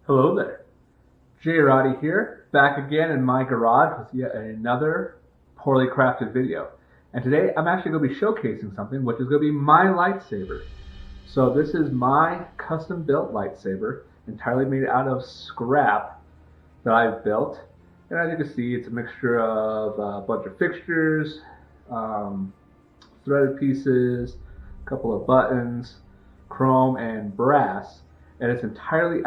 Hello there, Jay Roddy here, back again in my garage with yet another poorly crafted video. And today I'm actually going to be showcasing something which is going to be my lightsaber. So this is my custom built lightsaber, entirely made out of scrap that I've built. And as you can see, it's a mixture of a bunch of fixtures, threaded pieces, a couple of buttons, chrome, and brass. And it's entirely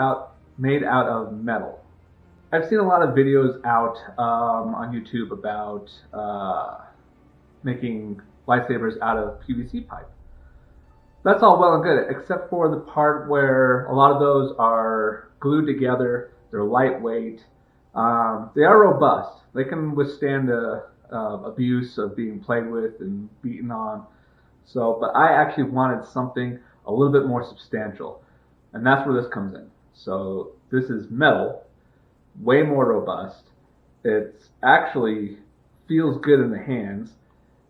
made out of metal. I've seen a lot of videos out on YouTube about making lightsabers out of PVC pipe. That's all well and good, except for the part where a lot of those are glued together. They're lightweight. They are robust. They can withstand the abuse of being played with and beaten on. But I actually wanted something a little bit more substantial, and that's where this comes in. So this is metal, way more robust. It actually feels good in the hands,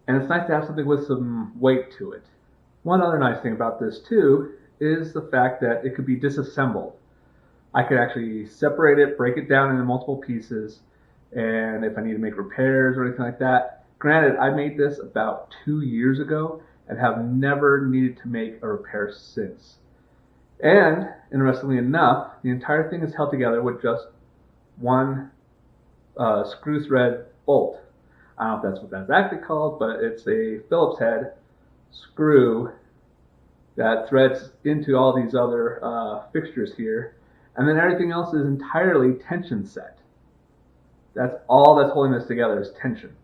and it's nice to have something with some weight to it. One other nice thing about this too is the fact that it could be disassembled. I could actually separate it, break it down into multiple pieces, and if I need to make repairs or anything like that. Granted, I made this about 2 years ago and have never needed to make a repair since. And, interestingly enough, the entire thing is held together with just one screw thread bolt. I don't know if that's what that's actually called, but it's a Phillips head screw that threads into all these other fixtures here. And then everything else is entirely tension set. That's all that's holding this together is tension.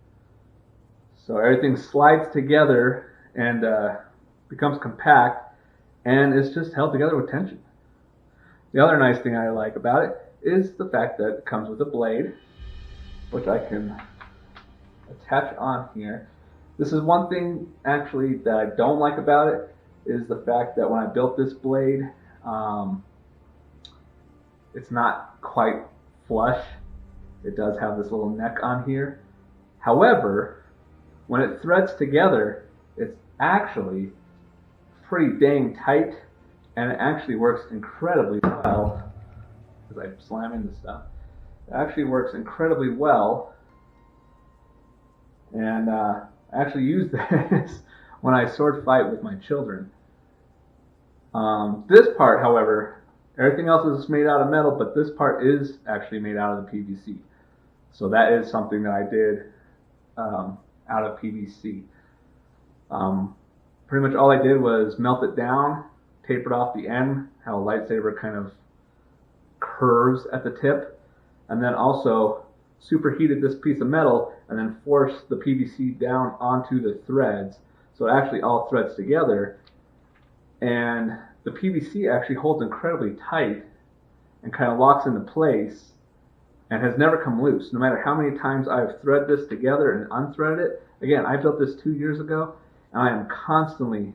So everything slides together and becomes compact, and it's just held together with tension. The other nice thing I like about it is the fact that it comes with a blade, which I can attach on here. This is one thing actually that I don't like about it, is the fact that when I built this blade, it's not quite flush. It does have this little neck on here. However, when it threads together, it's actually pretty dang tight, and it actually works incredibly well. As I slam into stuff, it actually works incredibly well, and I actually use this when I sword fight with my children. This part, however, everything else is made out of metal, but this part is actually made out of the PVC. So that is something that I did out of PVC. Pretty much all I did was melt it down, tapered off the end, how a lightsaber kind of curves at the tip, and then also superheated this piece of metal and then forced the PVC down onto the threads, so it actually all threads together. And the PVC actually holds incredibly tight and kind of locks into place and has never come loose. No matter how many times I've threaded this together and unthreaded it. Again, I built this 2 years ago, and I am constantly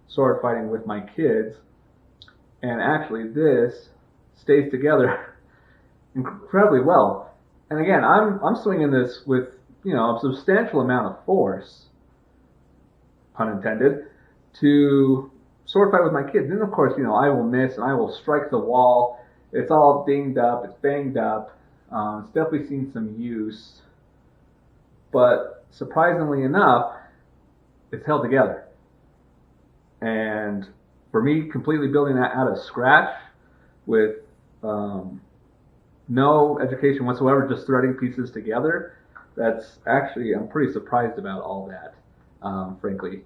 sword fighting with my kids, and actually this stays together incredibly well. And again, I'm swinging this with a substantial amount of force, pun intended, to sword fight with my kids. And of course, I will miss and I will strike the wall. It's all dinged up, it's banged up. It's definitely seen some use, but surprisingly enough, it's held together. And for me, completely building that out of scratch with no education whatsoever, just threading pieces together, that's actually, I'm pretty surprised about all that, frankly.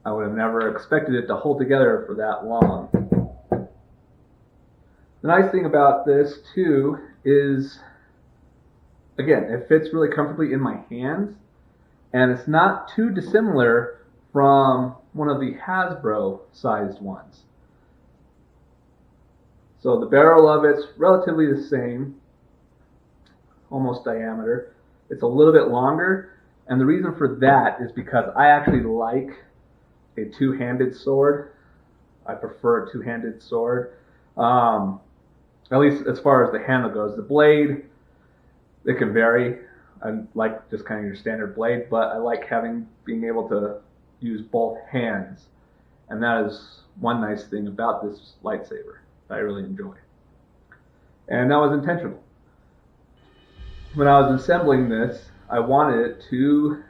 I would have never expected it to hold together for that long. The nice thing about this too is, again, it fits really comfortably in my hands, and it's not too dissimilar from one of the Hasbro sized ones. So the barrel of it's relatively the same, almost diameter. It's a little bit longer, and the reason for that is because I actually like a two-handed sword. I prefer a two-handed sword. At least as far as the handle goes. The blade, it can vary. I like just kind of your standard blade, but I like being able to use both hands. And that is one nice thing about this lightsaber. that I really enjoy. And that was intentional. When I was assembling this, I wanted it to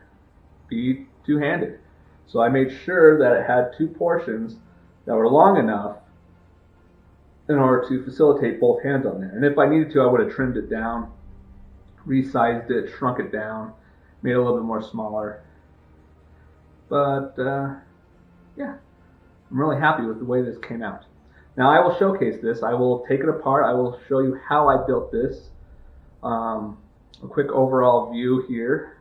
be two-handed. So I made sure that it had two portions that were long enough in order to facilitate both hands on there. And if I needed to, I would have trimmed it down, resized it, shrunk it down, made it a little bit more smaller. But yeah, I'm really happy with the way this came out. Now I will showcase this. I will take it apart. I will show you how I built this. A quick overall view here.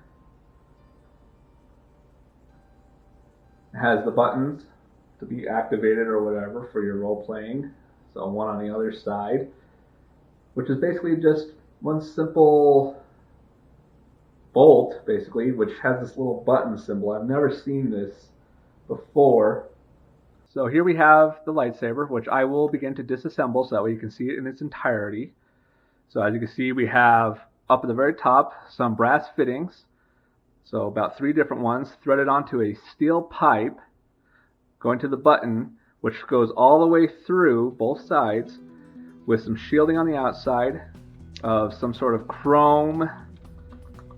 It has the buttons to be activated or whatever for your role playing. So one on the other side, which is basically just one simple bolt, basically, which has this little button symbol. I've never seen this before. So here we have the lightsaber, which I will begin to disassemble so that way you can see it in its entirety. So as you can see, we have up at the very top some brass fittings. So about 3 different ones threaded onto a steel pipe going to the button, which goes all the way through both sides with some shielding on the outside of some sort of chrome.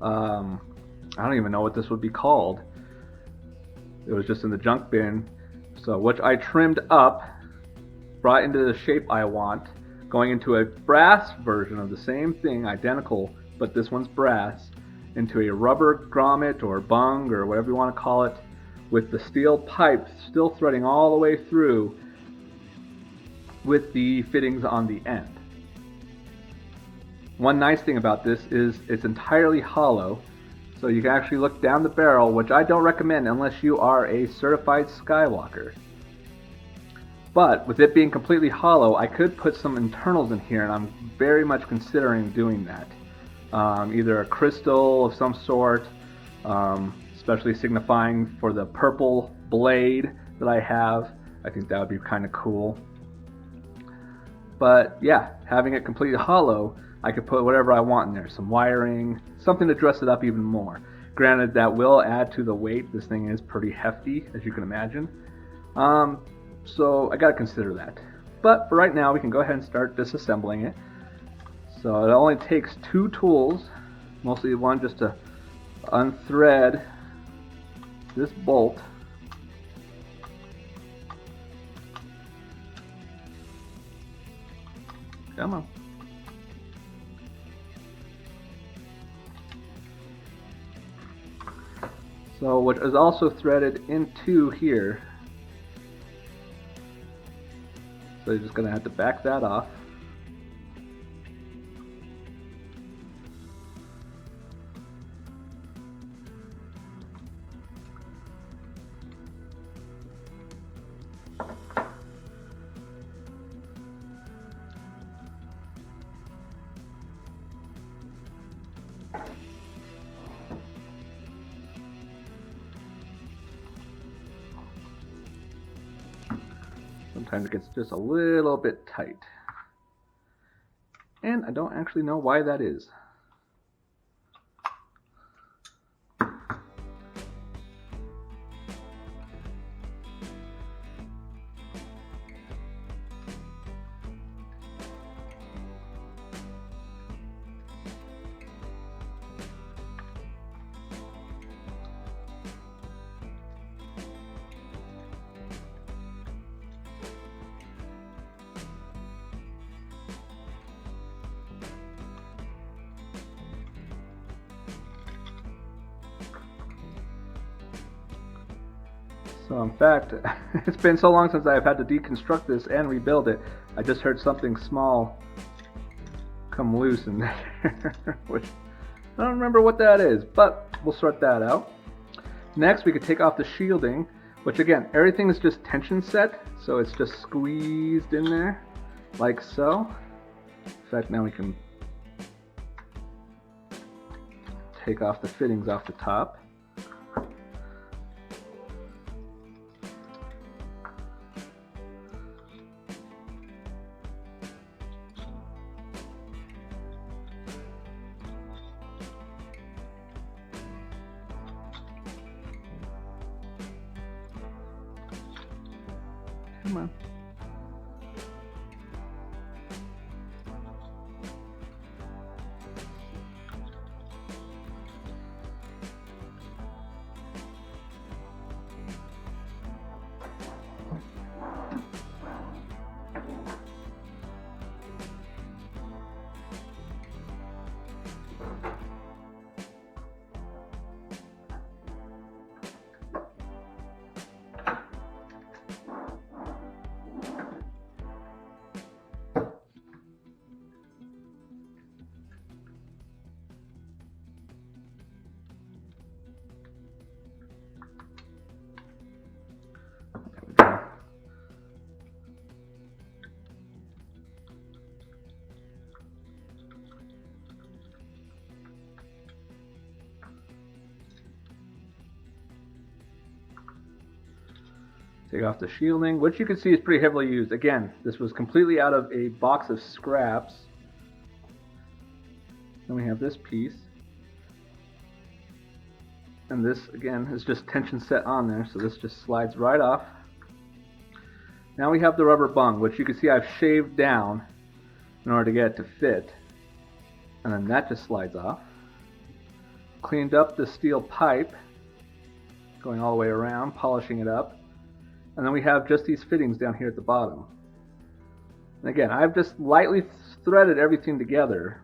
I don't even know what this would be called. It was just in the junk bin. So which I trimmed up, brought into the shape I want, going into a brass version of the same thing, identical, but this one's brass, into a rubber grommet or bung or whatever you want to call it, with the steel pipe still threading all the way through with the fittings on the end. One nice thing about this is it's entirely hollow, so you can actually look down the barrel, which I don't recommend unless you are a certified Skywalker. But with it being completely hollow, I could put some internals in here, and I'm very much considering doing that. Either a crystal of some sort, especially signifying for the purple blade that I have. I think that would be kind of cool. But yeah, having it completely hollow, I could put whatever I want in there. Some wiring, something to dress it up even more. Granted, that will add to the weight. This thing is pretty hefty, as you can imagine. So I gotta consider that. But for right now, we can go ahead and start disassembling it. So it only takes 2 tools, mostly one just to unthread this bolt. Come on. So what is also threaded into here. So you're just going to have to back that off. Sometimes it gets just a little bit tight. And I don't actually know why that is. So in fact, it's been so long since I've had to deconstruct this and rebuild it, I just heard something small come loose in there, which I don't remember what that is, but we'll sort that out. Next, we could take off the shielding, which again, everything is just tension set, so it's just squeezed in there, like so. In fact, now we can take off the fittings off the top. Come on. Take off the shielding, which you can see is pretty heavily used. Again, this was completely out of a box of scraps. Then we have this piece. And this, again, is just tension set on there, so this just slides right off. Now we have the rubber bung, which you can see I've shaved down in order to get it to fit. And then that just slides off. Cleaned up the steel pipe, going all the way around, polishing it up. And then we have just these fittings down here at the bottom. And again, I've just lightly threaded everything together.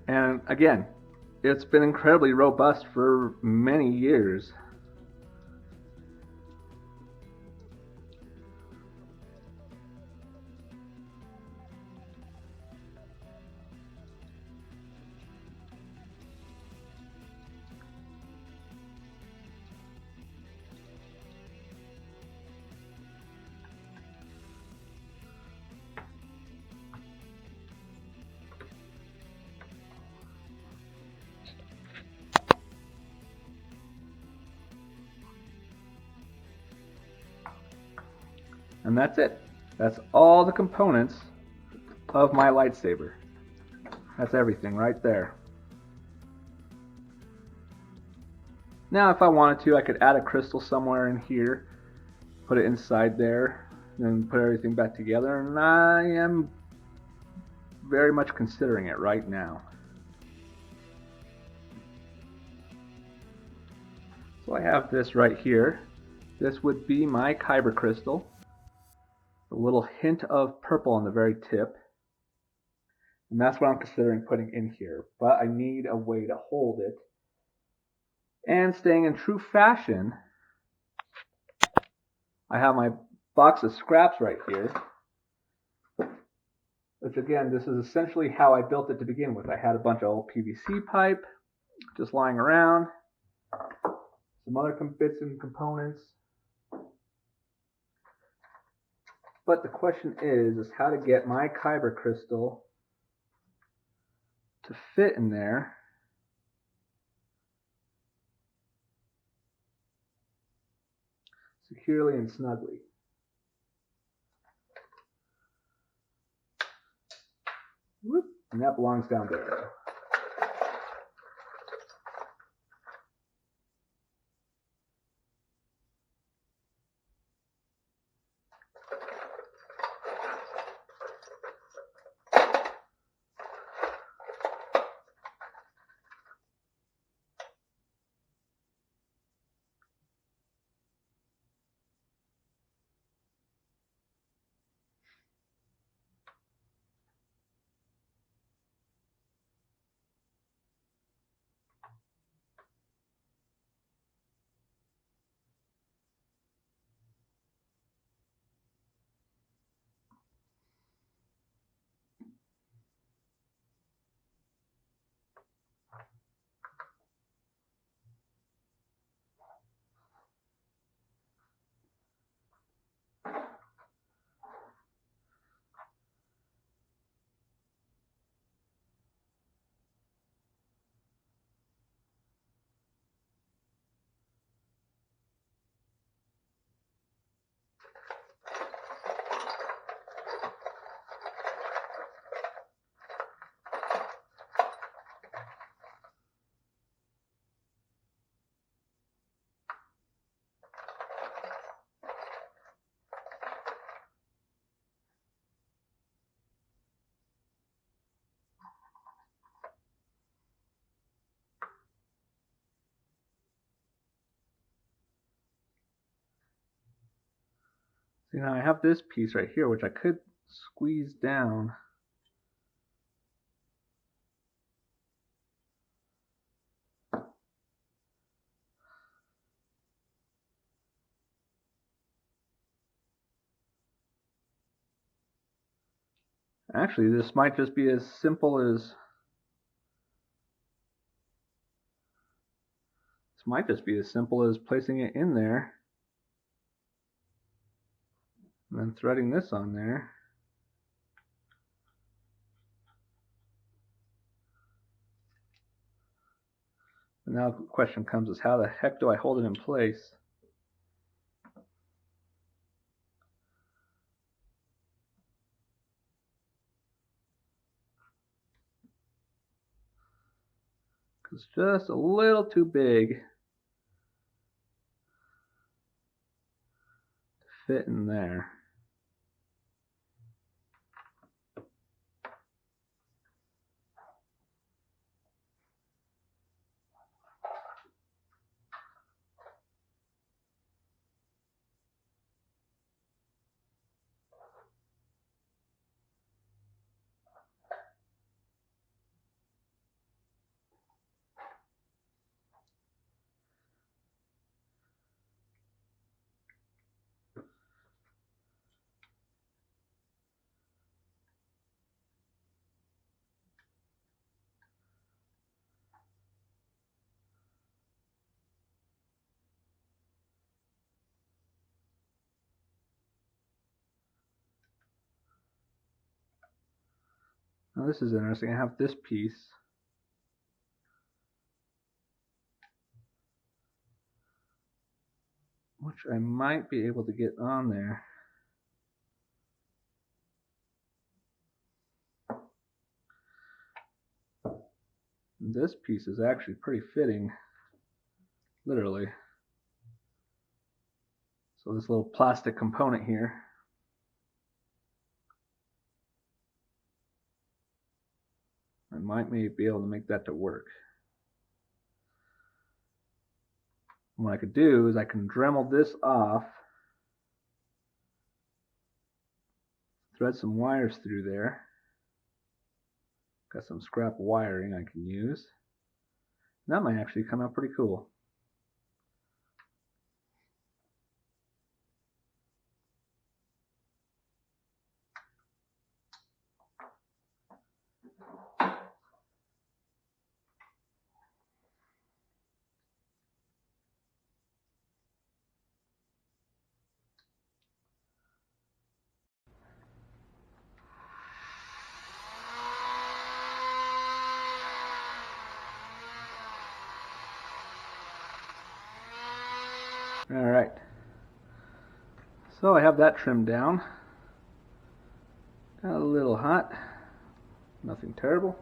And again, it's been incredibly robust for many years. And that's it. That's all the components of my lightsaber. That's everything right there. Now if I wanted to, I could add a crystal somewhere in here, put it inside there, and put everything back together, and I am very much considering it right now. So I have this right here. This would be my kyber crystal. A little hint of purple on the very tip. And that's what I'm considering putting in here. But I need a way to hold it. And staying in true fashion, I have my box of scraps right here. Which again, this is essentially how I built it to begin with. I had a bunch of old PVC pipe just lying around. Some other bits and components. But the question is how to get my kyber crystal to fit in there securely and snugly. Whoop, and that belongs down there. See, now I have this piece right here, which I could squeeze down. Actually, this might just be as simple as placing it in there and then threading this on there. now the question comes is how the heck do I hold it in place? It's just a little too big to fit in there. Now this is interesting. I have this piece, which I might be able to get on there. And this piece is actually pretty fitting, literally. So this little plastic component here, I might be able to make that to work. What I could do is I can Dremel this off, thread some wires through there. Got some scrap wiring I can use. That might actually come out pretty cool. Alright, so I have that trimmed down. Got a little hot, nothing terrible.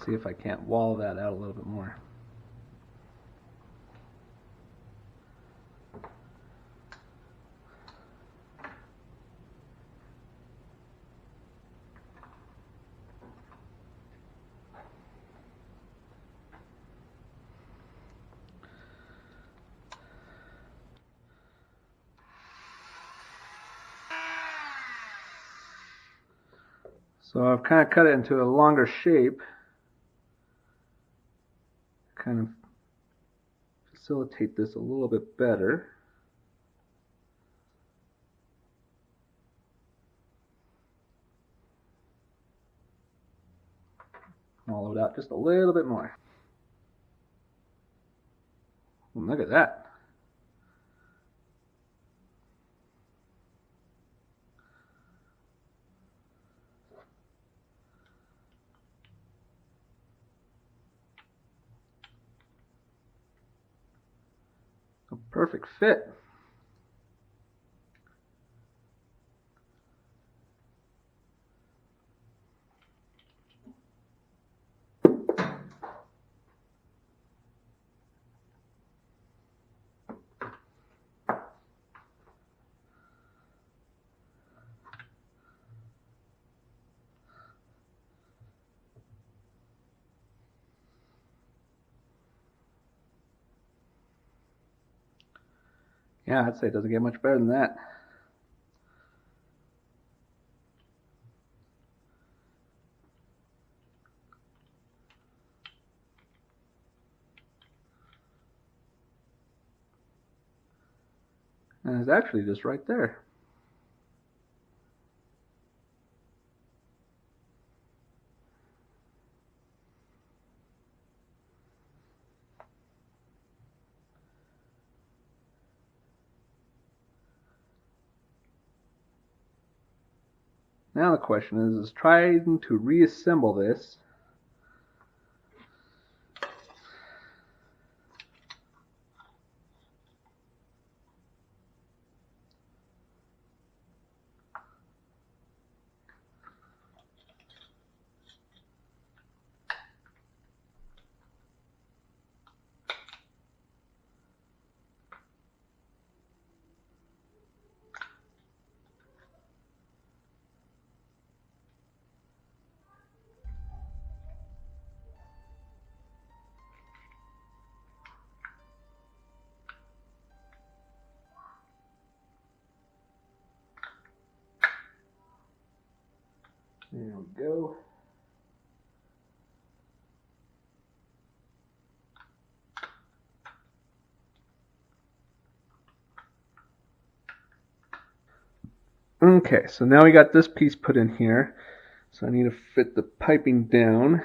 See if I can't wall that out a little bit more. So I've kind of cut it into a longer shape, kind of facilitate this a little bit better. Wallow it out just a little bit more. Look at that. A perfect fit. Yeah, I'd say it doesn't get much better than that. And it's actually just right there. Now the question is trying to reassemble this. There we go. Okay, so now we got this piece put in here. So I need to fit the piping down.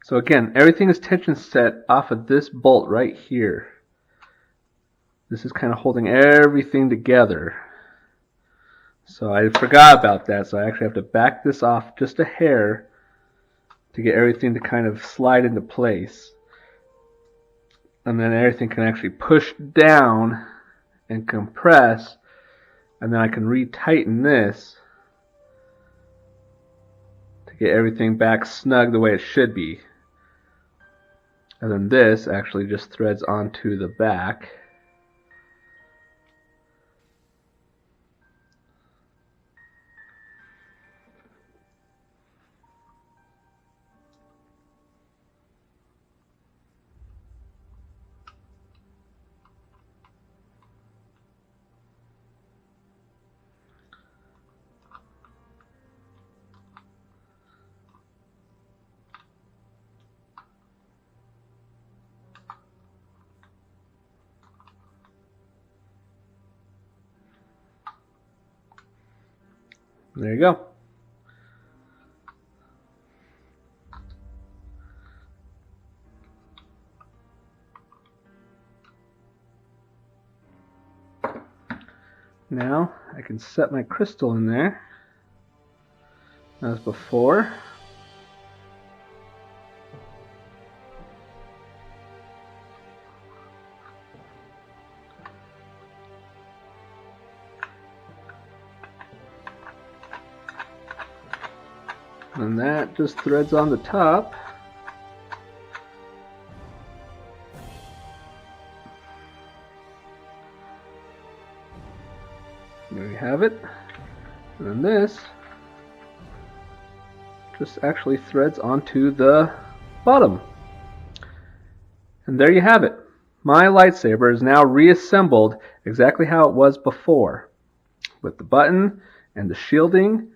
So again, everything is tension set off of this bolt right here. This is kind of holding everything together. So I forgot about that, so I actually have to back this off just a hair to get everything to kind of slide into place. And then everything can actually push down and compress, and then I can retighten this to get everything back snug the way it should be. And then this actually just threads onto the back. There you go. Now I can set my crystal in there as before. And that just threads on the top. There you have it. And then this just actually threads onto the bottom. And there you have it. My lightsaber is now reassembled exactly how it was before. With the button and the shielding,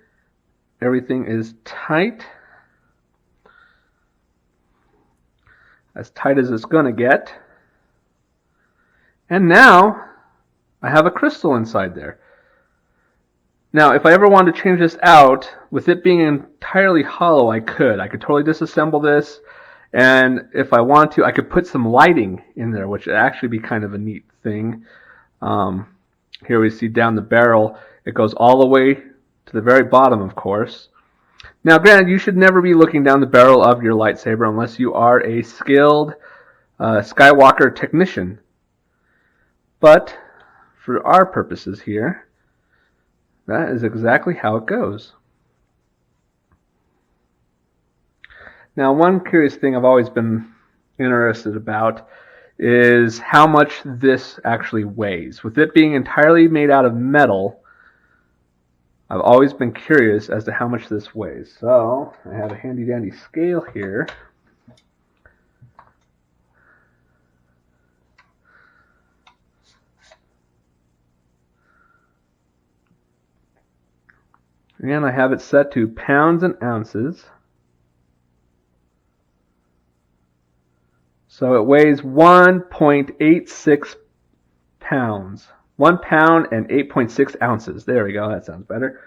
everything is tight. As tight as it's going to get. And now I have a crystal inside there. Now, if I ever wanted to change this out, with it being entirely hollow, I could. I could totally disassemble this, and if I want to, I could put some lighting in there, which would actually be kind of a neat thing. Here we see down the barrel. It goes all the way to the very bottom, of course. Now, granted, you should never be looking down the barrel of your lightsaber unless you are a skilled Skywalker technician. But for our purposes here, that is exactly how it goes. Now, one curious thing I've always been interested about is how much this actually weighs. With it being entirely made out of metal, I've always been curious as to how much this weighs. So, I have a handy dandy scale here. And I have it set to pounds and ounces. So it weighs 1.86 pounds. 1 pound and 8.6 ounces. There we go, that sounds better.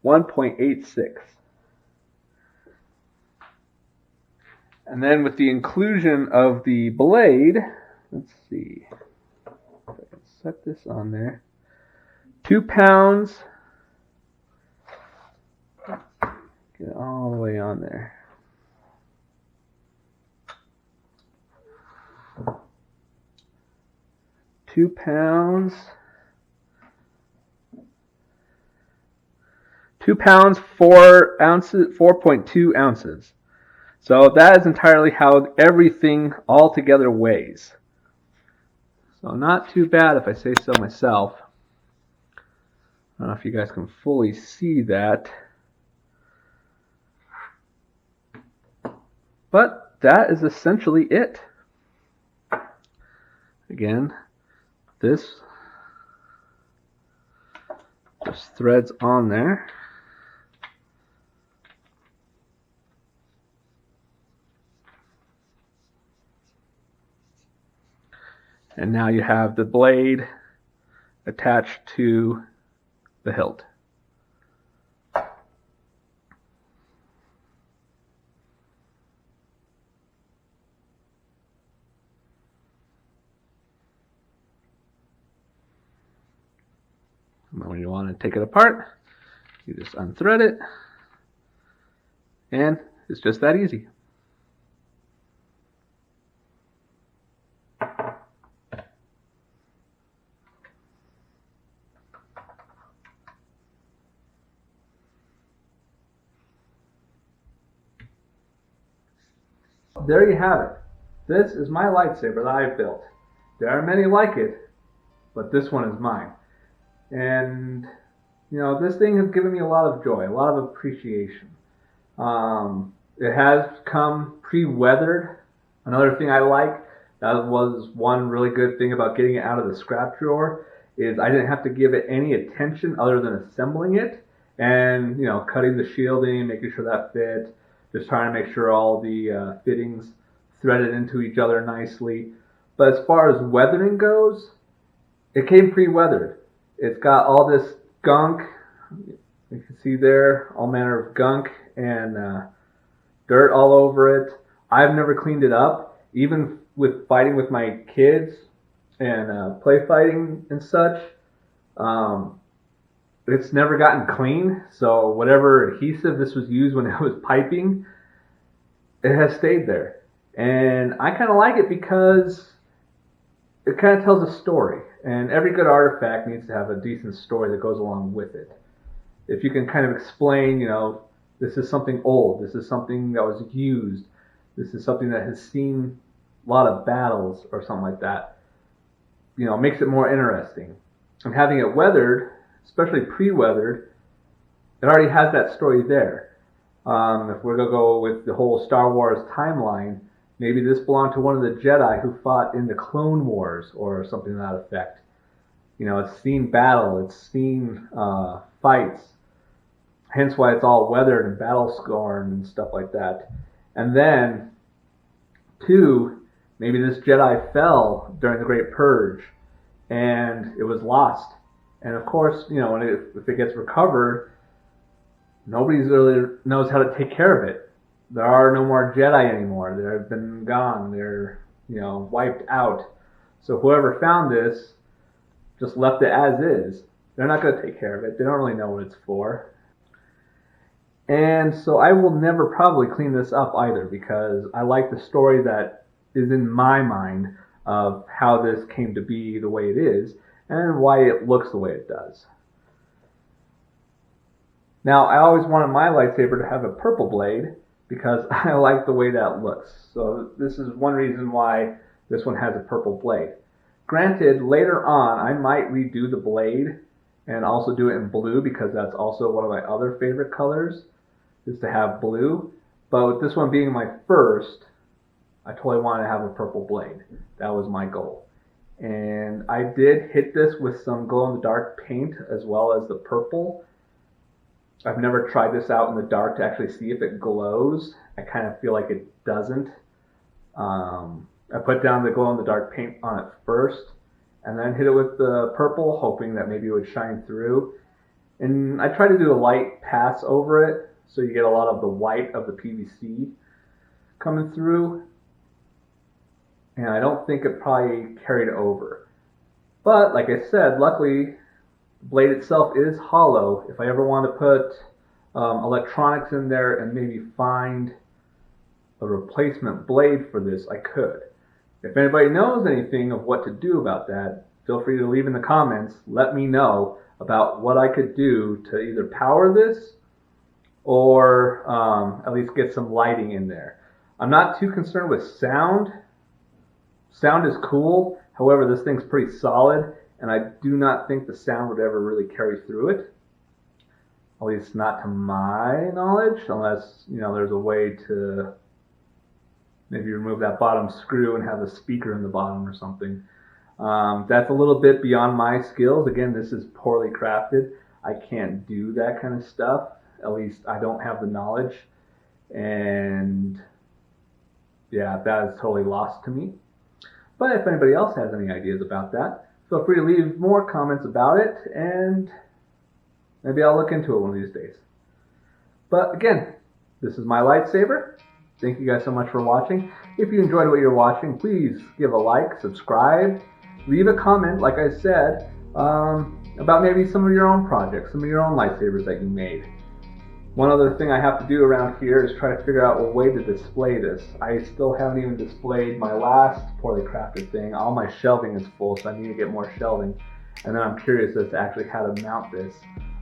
1.86. And then with the inclusion of the blade, let's see if I can set this on there. 2 pounds. Get it all the way on there. £2, 2 pounds, 4 ounces, 4.2 ounces. So that is entirely how everything altogether weighs. So not too bad if I say so myself. I don't know if you guys can fully see that. But that is essentially it. Again, this just threads on there. And now you have the blade attached to the hilt. When you want to take it apart, you just unthread it, and it's just that easy. There you have it. This is my lightsaber that I've built. There are many like it, but this one is mine. And, you know, this thing has given me a lot of joy, a lot of appreciation. It has come pre-weathered. Another thing I like, that was one really good thing about getting it out of the scrap drawer, is I didn't have to give it any attention other than assembling it and, you know, cutting the shielding, making sure that fit, just trying to make sure all the fittings threaded into each other nicely. But as far as weathering goes, it came pre-weathered. It's got all this gunk, you can see there, all manner of gunk and dirt all over it. I've never cleaned it up, even with fighting with my kids and play fighting and such. It's never gotten clean, so whatever adhesive this was used when it was piping, it has stayed there. And I kind of like it because it kind of tells a story. And every good artifact needs to have a decent story that goes along with it. If you can kind of explain, you know, this is something old, this is something that was used, this is something that has seen a lot of battles or something like that, you know, it makes it more interesting. And having it weathered, especially pre-weathered, it already has that story there. If we're going to go with the whole Star Wars timeline, maybe this belonged to one of the Jedi who fought in the Clone Wars or something to that effect. You know, it's seen battle, it's seen fights, hence why it's all weathered and battle scorned and stuff like that. And then, 2, maybe this Jedi fell during the Great Purge and it was lost. And of course, if it gets recovered, nobody really knows how to take care of it. There are no more Jedi anymore. They've been gone. They're, wiped out. So whoever found this just left it as is. They're not going to take care of it. They don't really know what it's for. And so I will never probably clean this up either, because I like the story that is in my mind of how this came to be the way it is and why it looks the way it does. Now, I always wanted my lightsaber to have a purple blade because I like the way that looks. So this is one reason why this one has a purple blade. Granted, later on, I might redo the blade and also do it in blue, because that's also one of my other favorite colors, is to have blue. But with this one being my first, I totally wanted to have a purple blade. That was my goal. And I did hit this with some glow-in-the-dark paint as well as the purple. I've never tried this out in the dark to actually see if it glows. I kind of feel like it doesn't. I put down the glow-in-the-dark paint on it first, and then hit it with the purple, hoping that maybe it would shine through. And I tried to do a light pass over it, so you get a lot of the white of the PVC coming through. And I don't think it probably carried over. But like I said, luckily, the blade itself is hollow. If I ever want to put electronics in there and maybe find a replacement blade for this, I could. If anybody knows anything of what to do about that, feel free to leave in the comments. Let me know about what I could do to either power this or at least get some lighting in there. I'm not too concerned with sound. Sound is cool. However, this thing's pretty solid, and I do not think the sound would ever really carry through it. At least not to my knowledge, unless, there's a way to maybe remove that bottom screw and have a speaker in the bottom or something. That's a little bit beyond my skills. Again, this is poorly crafted. I can't do that kind of stuff. At least I don't have the knowledge. And yeah, that is totally lost to me. But if anybody else has any ideas about that, feel free to leave more comments about it, and maybe I'll look into it one of these days. But again, this is my lightsaber. Thank you guys so much for watching. If you enjoyed what you're watching, please give a like, subscribe, leave a comment, like I said, about maybe some of your own projects, some of your own lightsabers that you made. One other thing I have to do around here is try to figure out a way to display this. I still haven't even displayed my last poorly crafted thing. All my shelving is full, so I need to get more shelving. And then I'm curious as to actually how to mount this.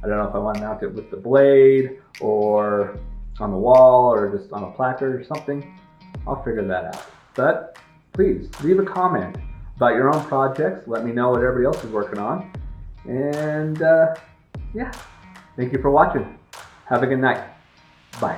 I don't know if I want to mount it with the blade, or on the wall, or just on a placard or something. I'll figure that out. But please leave a comment about your own projects. Let me know what everybody else is working on. And yeah, thank you for watching. Have a good night. Bye.